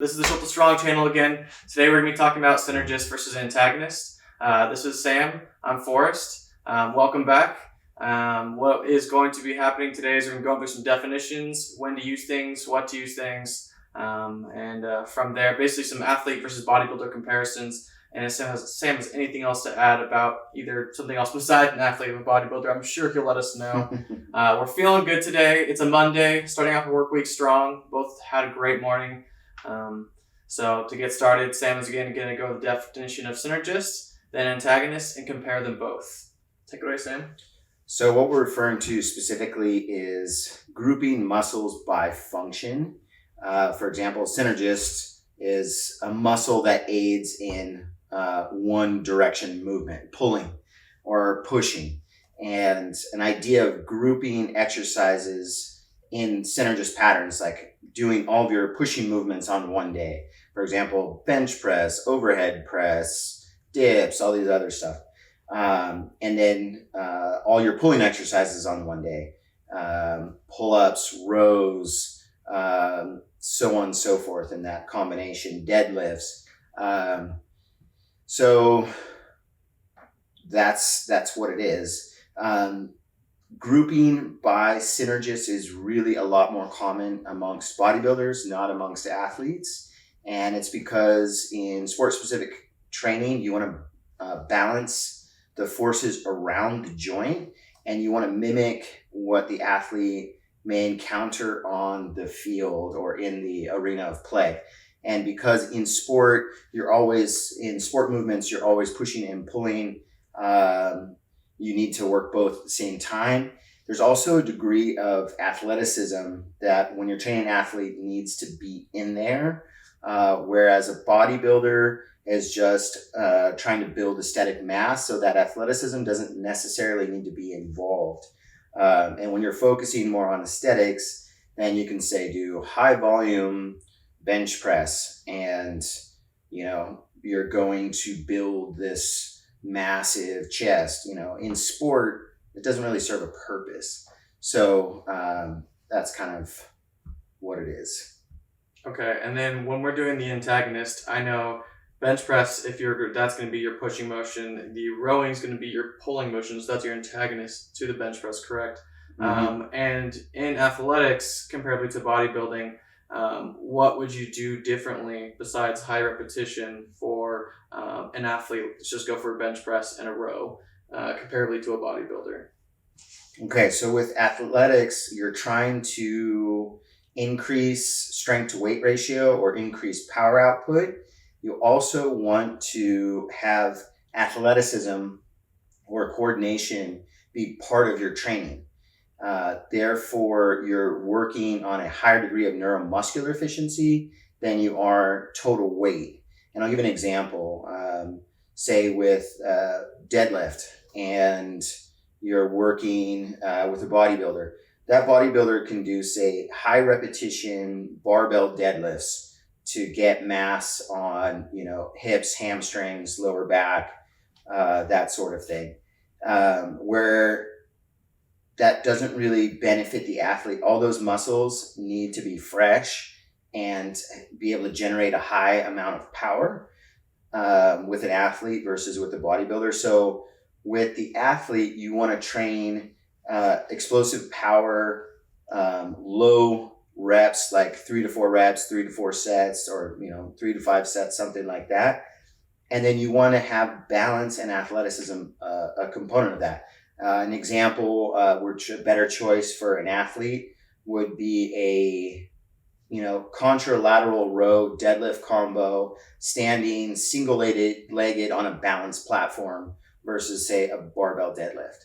This is the Short to Strong channel again. Today we're going to be talking about Synergist versus antagonist. This is Sam. I'm Forrest. Welcome back. What is going to be happening today is we're going to go over some definitions, when to use things, what to use things, and from there, basically some athlete versus bodybuilder comparisons. And if Sam has anything else to add about either something else besides an athlete or a bodybuilder, I'm sure he'll let us know. We're feeling good today. It's a Monday, starting off the work week strong. Both had a great morning. So to get started, Sam is again going to go with the definition of synergist, then antagonist, and compare them both. Take it away, Sam. So what we're referring to specifically is grouping muscles by function. For example, synergist is a muscle that aids in one direction movement, pulling or pushing. And an idea of grouping exercises in synergist patterns, like doing all of your pushing movements on one day. For example, bench press, overhead press, dips, all these other stuff. And then all your pulling exercises on one day, pull-ups, rows, so on and so forth in that combination, deadlifts. So that's what it is. Grouping by synergist is really a lot more common amongst bodybuilders, not amongst athletes. And it's because in sport-specific training, you want to balance the forces around the joint, and you want to mimic what the athlete may encounter on the field or in the arena of play. And because in sport, in sport movements, you're always pushing and pulling. You need to work both at the same time. There's also a degree of athleticism that when you're training an athlete needs to be in there, whereas a bodybuilder is just trying to build aesthetic mass, so that athleticism doesn't necessarily need to be involved. And when you're focusing more on aesthetics, then you can say do high volume bench press, and you're going to build this massive chest. In sport, it doesn't really serve a purpose. So that's kind of what it is. Okay, and then when we're doing the antagonist, I know bench press, that's going to be your pushing motion. The rowing is going to be your pulling motion, so that's your antagonist to the bench press, correct? Mm-hmm. And in athletics, comparably to bodybuilding, what would you do differently besides high repetition for an athlete? Let's just go for a bench press and a row, comparably to a bodybuilder. Okay, so with athletics, you're trying to increase strength to weight ratio or increase power output. You also want to have athleticism or coordination be part of your training. Therefore, you're working on a higher degree of neuromuscular efficiency than you are total weight. And I'll give an example. Say with deadlift, and you're working with a bodybuilder. That bodybuilder can do, say, high repetition barbell deadlifts to get mass on, hips, hamstrings, lower back, that sort of thing. Where that doesn't really benefit the athlete. All those muscles need to be fresh and be able to generate a high amount of power with an athlete versus with a bodybuilder. So with the athlete, you want to train explosive power, low reps, like 3 to 4 reps, 3 to 4 sets, or 3 to 5 sets, something like that. And then you want to have balance and athleticism a component of that. An example, better choice for an athlete would be a contralateral row deadlift combo, standing single-legged on a balanced platform versus, say, a barbell deadlift.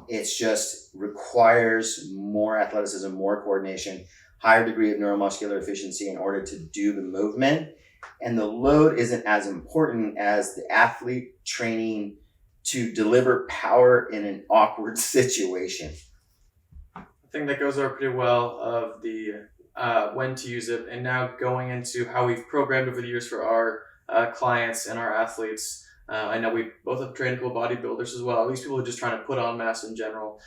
It just requires more athleticism, more coordination, higher degree of neuromuscular efficiency in order to do the movement. And the load isn't as important as the athlete training to deliver power in an awkward situation. I think that goes over pretty well of the when to use it, and now going into how we've programmed over the years for our clients and our athletes. I know we both have trained cool bodybuilders as well, at least people who are just trying to put on mass in general.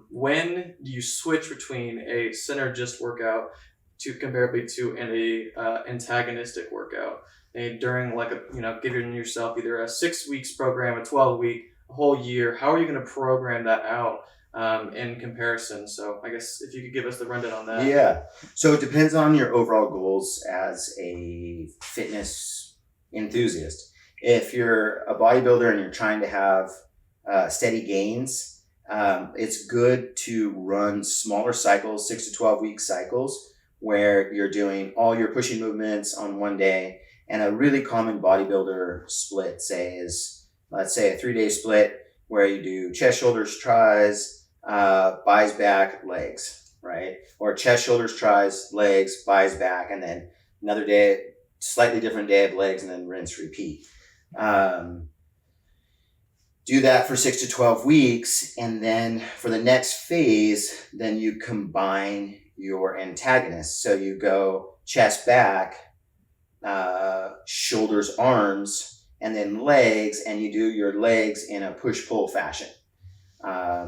When do you switch between a synergist workout comparably to an antagonistic workout. And during like giving yourself either a 6 weeks program, a 12-week, a whole year, how are you going to program that out in comparison? So I guess if you could give us the rundown on that. Yeah. So it depends on your overall goals as a fitness enthusiast. If you're a bodybuilder and you're trying to have steady gains, it's good to run smaller cycles, 6 to 12 week cycles, where you're doing all your pushing movements on one day. And a really common bodybuilder split, let's say a 3-day split where you do chest, shoulders, tries, buys, back, legs, right? Or chest, shoulders, tries, legs, buys, back, and then another day, slightly different day of legs, and then rinse, repeat. Do that for 6 to 12 weeks. And then for the next phase, then you combine your antagonists. So you go chest, back, shoulders, arms, and then legs, and you do your legs in a push-pull fashion.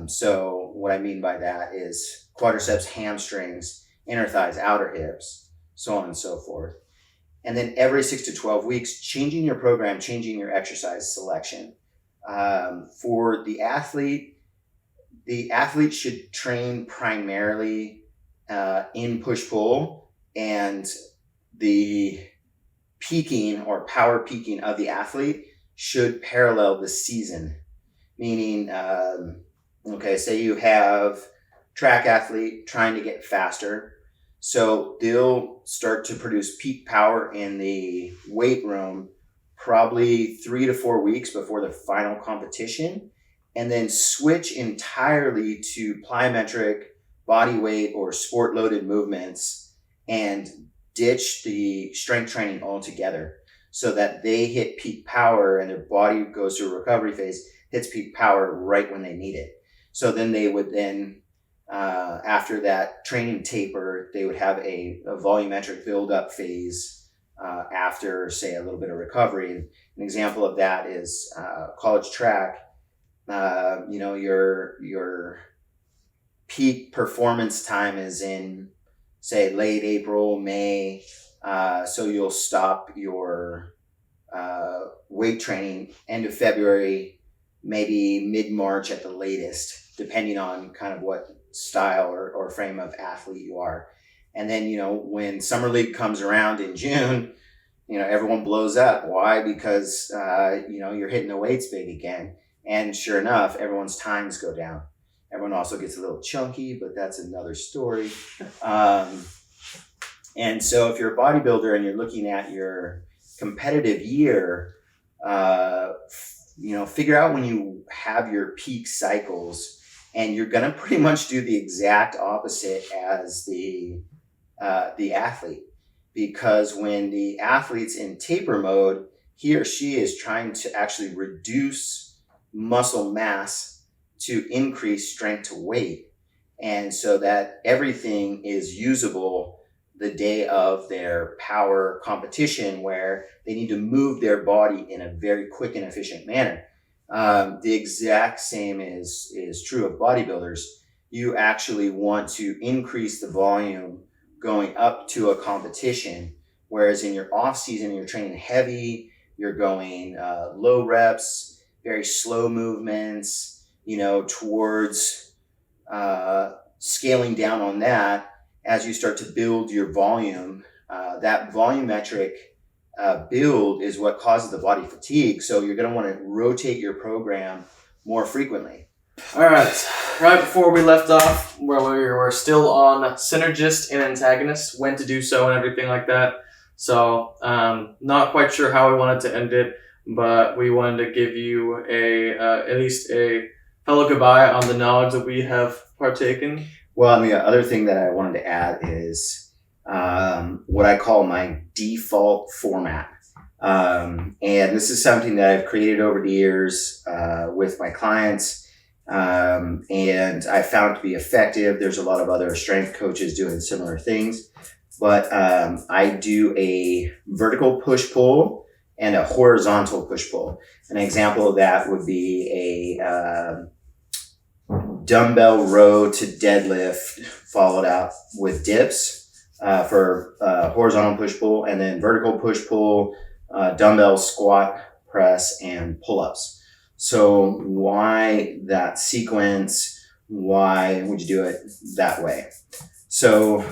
So what I mean by that is quadriceps, hamstrings, inner thighs, outer hips, so on and so forth. And then every 6 to 12 weeks, changing your program, changing your exercise selection. For the athlete should train primarily in push-pull, and the peaking or power peaking of the athlete should parallel the season. Meaning, say you have track athlete trying to get faster. So they'll start to produce peak power in the weight room probably 3 to 4 weeks before the final competition, and then switch entirely to plyometric, body weight, or sport loaded movements and ditch the strength training altogether, so that they hit peak power and their body goes through a recovery phase, hits peak power right when they need it. So then they would after that training taper, they would have a volumetric build-up phase after, say, a little bit of recovery. And an example of that is college track. Your peak performance time is in, say, late April, May. So you'll stop your weight training end of February, maybe mid-March at the latest, depending on kind of what style or frame of athlete you are. And then, when Summer League comes around in June, everyone blows up. Why? Because, you're hitting the weights big again. And sure enough, everyone's times go down. Everyone also gets a little chunky, but that's another story. And so if you're a bodybuilder and you're looking at your competitive year, figure out when you have your peak cycles, and you're going to pretty much do the exact opposite as the athlete. Because when the athlete's in taper mode, he or she is trying to actually reduce muscle mass to increase strength to weight. And so that everything is usable the day of their power competition, where they need to move their body in a very quick and efficient manner. The exact same is true of bodybuilders. You actually want to increase the volume going up to a competition, whereas in your off season, you're training heavy, you're going low reps, very slow movements, towards scaling down on that. As you start to build your volume, that volumetric build is what causes the body fatigue. So you're going to want to rotate your program more frequently. All right. Right before we left off, where we were still on Synergist and antagonist, when to do so and everything like that. So not quite sure how we wanted to end it, but we wanted to give you at least a hello goodbye on the knowledge that we have partaken. Well, and the other thing that I wanted to add is what I call my default format. And this is something that I've created over the years with my clients, and I found to be effective. There's a lot of other strength coaches doing similar things, but I do a vertical push-pull and a horizontal push-pull. An example of that would be a dumbbell row to deadlift followed out with dips. for horizontal push-pull, and then vertical push-pull, dumbbell squat, press, and pull-ups. So why that sequence? Why would you do it that way? So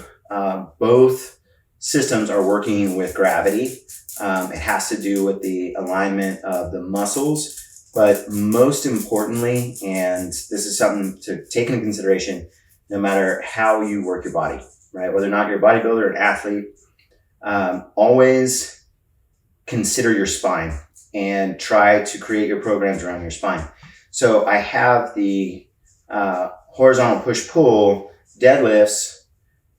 both systems are working with gravity. It has to do with the alignment of the muscles, but most importantly, and this is something to take into consideration, no matter how you work your body, right? Whether or not you're a bodybuilder or an athlete, always consider your spine and try to create your programs around your spine. So I have the horizontal push-pull deadlifts,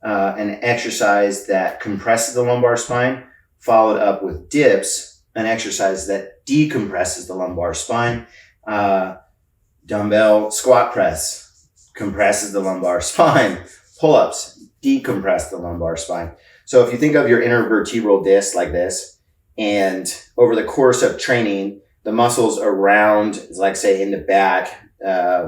an exercise that compresses the lumbar spine, followed up with dips, an exercise that decompresses the lumbar spine. Dumbbell squat press compresses the lumbar spine. Pull-ups decompress the lumbar spine. So if you think of your intervertebral disc like this, and over the course of training, the muscles around, like say in the back,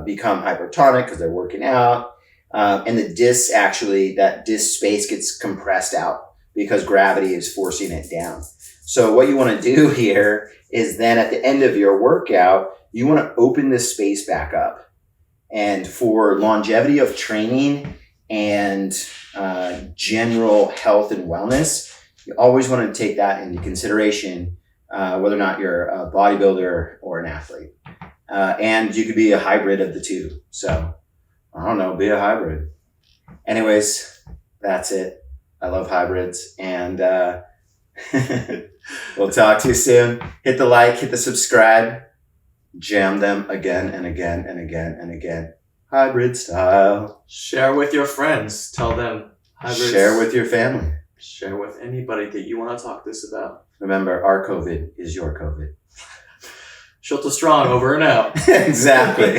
become hypertonic because they're working out. And the disc actually, that disc space gets compressed out because gravity is forcing it down. So what you want to do here is then at the end of your workout, you want to open this space back up. And for longevity of training and general health and wellness, you always want to take that into consideration, whether or not you're a bodybuilder or an athlete. And you could be a hybrid of the two. So, I don't know, be a hybrid. Anyways, that's it. I love hybrids. And we'll talk to you soon. Hit the like, hit the subscribe. Jam them again and again and again and again. Hybrid style. Share with your friends. Tell them. Hybrids. Share with your family. Share with anybody that you want to talk this about. Remember, our COVID is your COVID. Shilta Strong, over and out. Exactly.